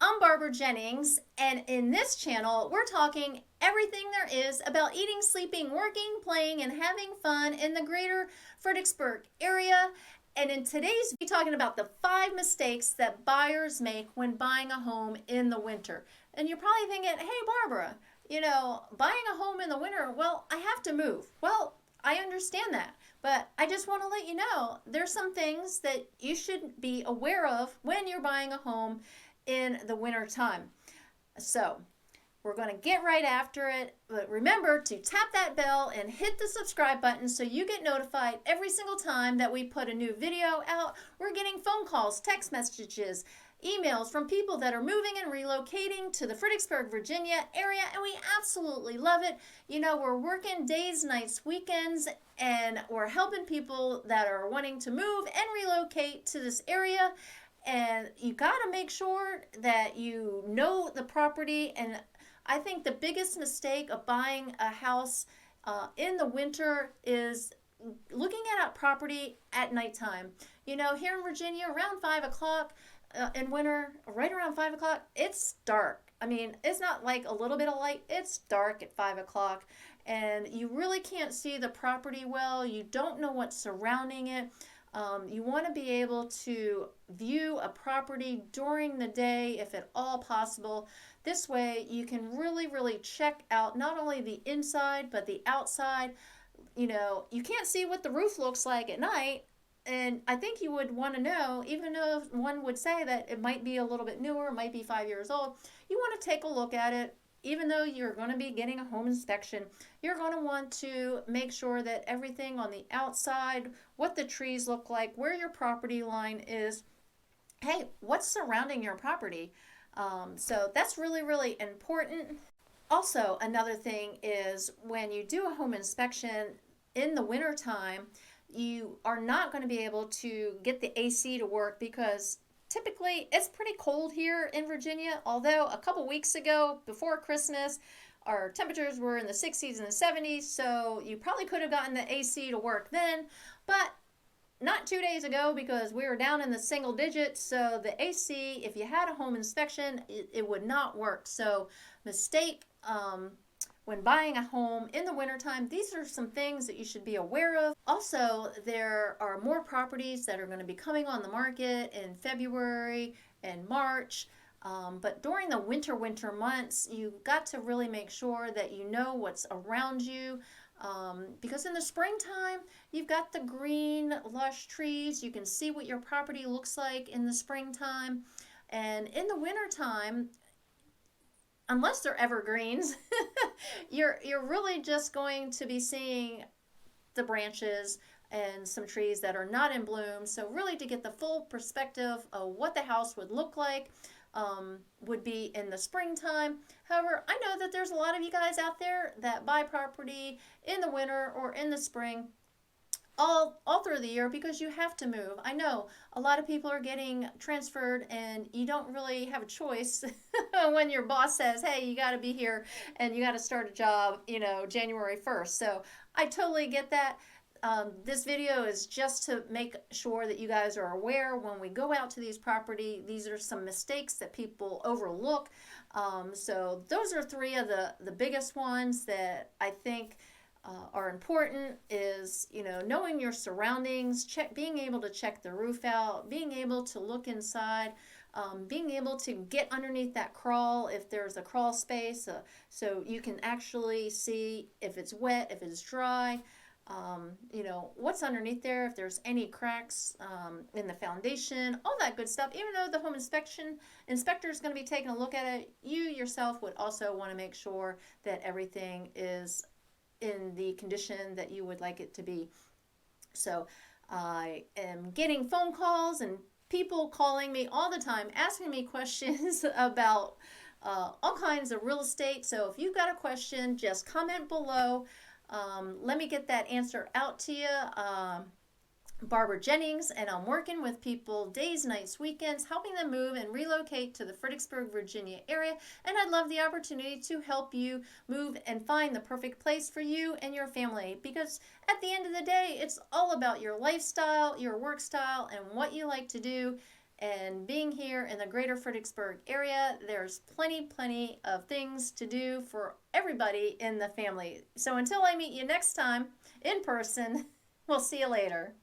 I'm Barbara Jennings, and in this channel, we're talking everything there is about eating, sleeping, working, playing, and having fun in the greater Fredericksburg area. And in today's video, we're talking about the 5 mistakes that buyers make when buying a home in the winter. And you're probably thinking, hey, Barbara, buying a home in the winter, well, I have to move. Well, I understand that, but I just want to let you know there's some things that you should be aware of when you're buying a home in the winter time. So we're going to get right after it, but remember to tap that bell and hit the subscribe button so you get notified every single time that we put a new video out. We're getting phone calls, text messages, emails from people that are moving and relocating to the Fredericksburg Virginia area, and we absolutely love it. We're working days, nights, weekends, and we're helping people that are wanting to move and relocate to this area. And you got to make sure that you know the property. And I think the biggest mistake of buying a house in the winter is looking at a property at nighttime. Here in Virginia, around 5 o'clock in winter, right around 5 o'clock, it's dark. I mean, it's not like a little bit of light, it's dark at 5 o'clock. And you really can't see the property well. You don't know what's surrounding it. You want to be able to view a property during the day if at all possible. This way you can really check out not only the inside but the outside. You can't see what the roof looks like at night, and I think you would want to know, even though one would say that it might be a little bit newer, it might be 5 years old, you want to take a look at it. Even though you're going to be getting a home inspection, you're going to want to make sure that everything on the outside, what the trees look like, where your property line is, hey, what's surrounding your property. So that's really important. Also, another thing is when you do a home inspection in the wintertime, you are not going to be able to get the AC to work because typically it's pretty cold here in Virginia, although a couple weeks ago before Christmas our temperatures were in the 60s and the 70s, so you probably could have gotten the AC to work then, but not 2 days ago because we were down in the single digits. So the AC, if you had a home inspection, it would not work. So mistake when buying a home in the wintertime, these are some things that you should be aware of. Also, there are more properties that are going to be coming on the market in February and March. But during the winter months, you've got to really make sure that you know what's around you. Because in the springtime, you've got the green, lush trees. You can see what your property looks like in the springtime. And in the wintertime, unless they're evergreens, you're really just going to be seeing the branches and some trees that are not in bloom. So really, to get the full perspective of what the house would look like would be in the springtime. However, I know that there's a lot of you guys out there that buy property in the winter or in the spring, all through the year, because you have to move. I know a lot of people are getting transferred and you don't really have a choice when your boss says, hey, you got to be here and you got to start a job, January 1st. So I totally get that. This video is just to make sure that you guys are aware when we go out to these property, these are some mistakes that people overlook. So those are 3 of the biggest ones that I think are important is, knowing your surroundings, being able to check the roof out, being able to look inside, being able to get underneath that crawl if there's a crawl space, so you can actually see if it's wet, if it's dry, what's underneath there, if there's any cracks in the foundation, all that good stuff. Even though the home inspector is going to be taking a look at it, you yourself would also want to make sure that everything is in the condition that you would like it to be. So I am getting phone calls and people calling me all the time asking me questions about all kinds of real estate. So if you've got a question, just comment below. Let me get that answer out to you. Barbara Jennings, and I'm working with people days, nights, weekends, helping them move and relocate to the Fredericksburg, Virginia area. And I'd love the opportunity to help you move and find the perfect place for you and your family, because at the end of the day, it's all about your lifestyle, your work style, and what you like to do. And being here in the greater Fredericksburg area, there's plenty of things to do for everybody in the family. So until I meet you next time in person, we'll see you later.